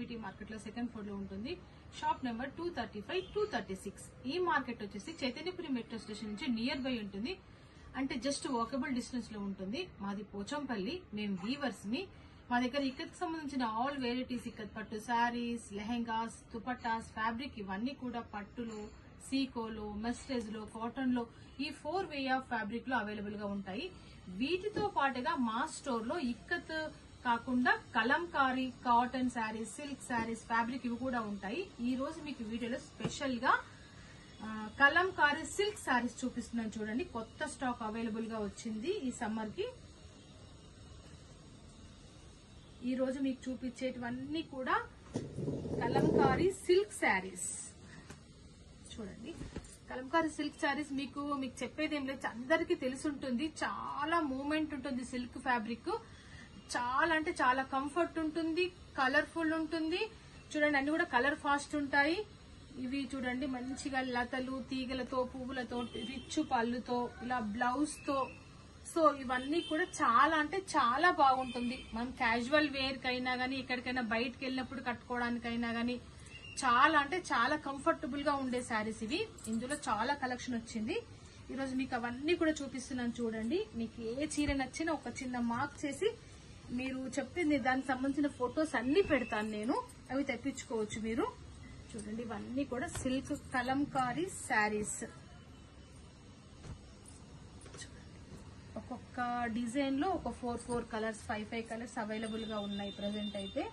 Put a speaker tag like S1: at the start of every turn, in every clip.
S1: KVT market లో second floor లో ఉంటుంది. Shop number 235, 236. ఈ మార్కెట్ వచ్చేసి చైతన్యపురి మెట్రో స్టేషన్ నుంచి నియర్ బై ఉంటుంది, అంటే జస్ట్ వాకబుల్ డిస్టెన్స్ లో ఉంటుంది. మాది పోచంపల్లి. మేము వీవర్స్ ని. మా దగ్గర ఇక్కత్కి సంబంధించిన ఆల్ వెరైటీస్, ఇక్కత్ పట్టు శారీస్, లెహెంగాస్, దుపట్టాస్, ఫ్యాబ్రిక్ ఇవన్నీ కూడా పట్టులో, సీకోలో, మెస్టేజ్ లో, కాటన్ లో ఈ 4 వే ఆఫ్ ఫ్యాబ్రిక్ లో అవైలబుల్ గా ఉంటాయి. వీటితో పాటుగా మా స్టోర్ లో ఇక్కత్ కాకుండా Kalamkari, cotton saris, silk saris, fabric ఇవి కూడా ఉంటాయి. ఈ రోజు మీకు వీడియోలో స్పెషల్ గా కలంకారీ సిల్క్ శారీస్ చూపిస్తున్నాను చూడండి. కొత్త స్టాక్ అవైలబుల్ గా వచ్చింది ఈ సమ్మర్ కి. ఈ రోజు మీకు చూపించేటివన్నీ కూడా కలంకారీ సిల్క్ శారీస్ చూడండి. కలంకారీ సిల్క్ శారీస్ మీకు చెప్పేది ఏం లేదు, అందరికీ తెలిసి ఉంటుంది. చాలా మూమెంట్ ఉంటుంది సిల్క్ ఫ్యాబ్రిక్. చాలా అంటే చాలా కంఫర్ట్ ఉంటుంది, కలర్ఫుల్ ఉంటుంది. చూడండి అన్ని కూడా కలర్ ఫాస్ట్ ఉంటాయి. ఇవి చూడండి మంచిగా లతలు, తీగలతో, పువ్వులతో, రిచ్ పళ్ళుతో, ఇలా బ్లౌజ్ తో. సో ఇవన్నీ కూడా చాలా అంటే చాలా బాగుంటుంది. మనం క్యాజువల్ వేర్ కైనా గానీ, ఎక్కడికైనా బయటకు వెళ్ళినప్పుడు కట్టుకోవడానికైనా గానీ చాలా అంటే చాలా కంఫర్టబుల్ గా ఉండే శారీస్ ఇవి. ఇందులో చాలా కలెక్షన్ వచ్చింది. ఈరోజు మీకు అవన్నీ కూడా చూపిస్తున్నాను చూడండి. మీకు ఏ చీర నచ్చినా ఒక చిన్న మార్క్ చేసి మీరు చెప్పింది దానికి సంబంధించిన ఫొటోస్ అన్ని పెడతాను నేను, అవి తెప్పించుకోవచ్చు మీరు. చూడండి ఇవన్నీ కూడా సిల్క్ కలంకారీ శారీస్. ఒక్కొక్క డిజైన్ లో ఒక 4 కలర్స్, 5 కలర్స్ అవైలబుల్ గా ఉన్నాయి ప్రజెంట్ అయితే.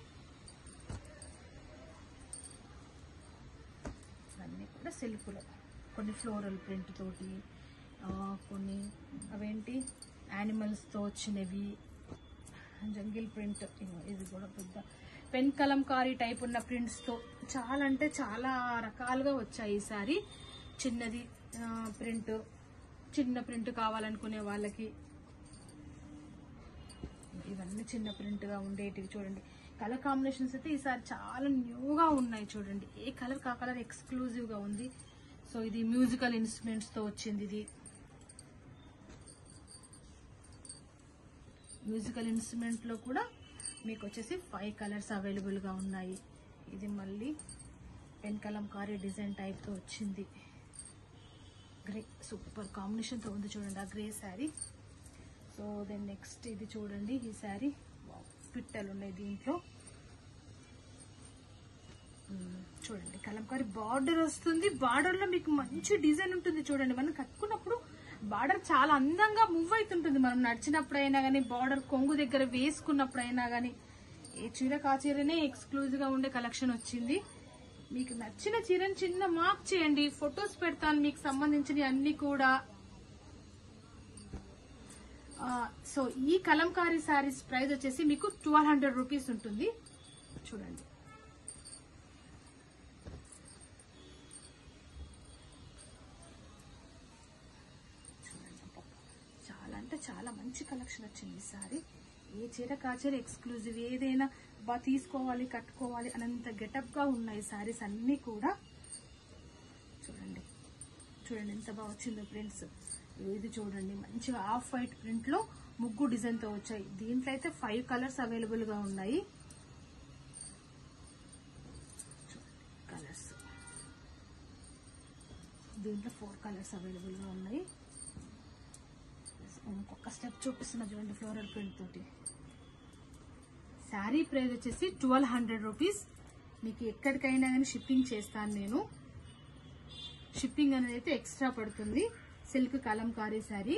S1: ఇవన్నీ కూడా సిల్క్ లో కొన్ని ఫ్లోరల్ ప్రింట్ తోటి, కొన్ని అవేంటి యానిమల్స్ తో వచ్చినవి, జంగిల్ ప్రింట్, ఇది కూడా పెద్ద పెన్ కలంకారీ టైప్ ఉన్న ప్రింట్స్ తో చాలా అంటే చాలా రకాలుగా వచ్చాయి ఈసారి. చిన్నది ప్రింట్, చిన్న ప్రింట్ కావాలనుకునే వాళ్ళకి ఇవన్నీ చిన్న ప్రింట్ గా ఉండేటివి. చూడండి కలర్ కాంబినేషన్స్ అయితే ఈసారి చాలా న్యూగా ఉన్నాయి. చూడండి ఏ కలర్ కా కలర్ ఎక్స్క్లూజివ్ గా ఉంది. సో ఇది మ్యూజికల్ ఇన్స్ట్రుమెంట్స్ తో వచ్చింది. ఇది మ్యూజికల్ ఇన్స్ట్రుమెంట్ లో కూడా మీకు వచ్చేసి 5 కలర్స్ అవైలబుల్ గా ఉన్నాయి. ఇది మళ్ళీ పెన్ కలంకారీ డిజైన్ టైప్ తో వచ్చింది. గ్రే సూపర్ కాంబినేషన్ తో ఉంది చూడండి ఆ grey sari. So then next ఇది చూడండి ఈ శారీ, పిట్టలు ఉన్నాయి దీంట్లో. చూడండి కలంకారీ బార్డర్ వస్తుంది. బార్డర్ లో మీకు మంచి డిజైన్ ఉంటుంది. చూడండి మనం కట్టుకున్నప్పుడు బార్డర్ చాలా అందంగా మూవ్ అవుతుంటుంది. మనం నడిచినప్పుడైనా గానీ, బార్డర్ కొంగు దగ్గర వేసుకున్నప్పుడైనా గానీ, ఏ చీర కా చీరనే ఎక్స్క్లూజివ్ గా ఉండే కలెక్షన్ వచ్చింది. మీకు నచ్చిన చీరని చిన్న మార్క్ చేయండి, ఫొటోస్ పెడతాను మీకు సంబంధించిన అన్ని కూడా. సో ఈ కలంకారీ శారీస్ ప్రైస్ వచ్చేసి మీకు 1200 రూపీస్ ఉంటుంది. చూడండి చాలా అంటే చాలా మంచి కలెక్షన్ వచ్చింది ఈసారి. ఏ చీర కా చీర ఎక్స్క్లూజివ్, ఏదైనా తీసుకోవాలి కట్టుకోవాలి అనంత గెటప్ గా ఉన్నాయి శారీస్ అన్ని కూడా. చూడండి చూడండి ఎంత బాగా వచ్చిందో ప్రింట్స్. ఇది చూడండి మంచిగా ఆఫ్ వైట్ ప్రింట్ లో ముగ్గు డిజైన్ తో వచ్చాయి. దీంట్లో అయితే 5 కలర్స్ అవైలబుల్ గా ఉన్నాయి. కలర్స్ దీంట్లో 4 కలర్స్ అవైలబుల్ గా ఉన్నాయి. ఇంకొక స్టెప్ చూపిస్తున్నా చూడండి ఫ్లోరల్ ప్రింట్ తోటి. శారీ ప్రైస్ వచ్చేసి 1200 రూపీస్. మీకు ఎక్కడికైనా కానీ షిప్పింగ్ చేస్తాను నేను. షిప్పింగ్ అనేది అయితే ఎక్స్ట్రా పడుతుంది. సిల్క్ కలంకారీ శారీ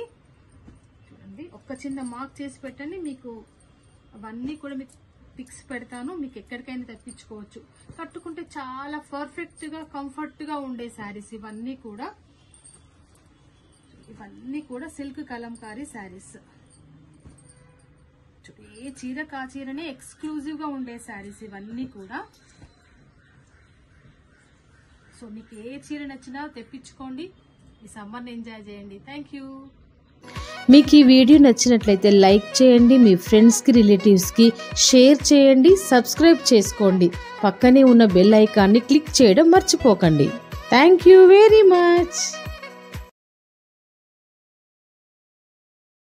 S1: చూడండి. ఒక్క చిన్న మార్క్ చేసి పెట్టండి, మీకు అవన్నీ కూడా మీకు పిక్స్ పెడతాను. మీకు ఎక్కడికైనా తెప్పించుకోవచ్చు. కట్టుకుంటే చాలా పర్ఫెక్ట్ గా కంఫర్ట్ గా ఉండే శారీస్ ఇవన్నీ కూడా. ఇవన్నీ కూడా సిల్క్ కలంకారీ శారీస్. ఏ చీర కా చీరనే ఎక్స్క్లూజివ్ గా ఉండే శారీస్ ఇవన్నీ కూడా. సో మీకు ఏ చీర నచ్చినా తెప్పించుకోండి, ఈ సమ్మర్ని ఎంజాయ్ చేయండి. Thank you.
S2: మీకు ఈ వీడియో నచ్చినట్లయితే లైక్ చేయండి, మీ ఫ్రెండ్స్కి రిలేటివ్స్కి షేర్ చేయండి, సబ్స్క్రైబ్ చేసుకోండి. పక్కనే ఉన్న బెల్ ఐకాన్ని క్లిక్ చేయడం మర్చిపోకండి. Thank you very much.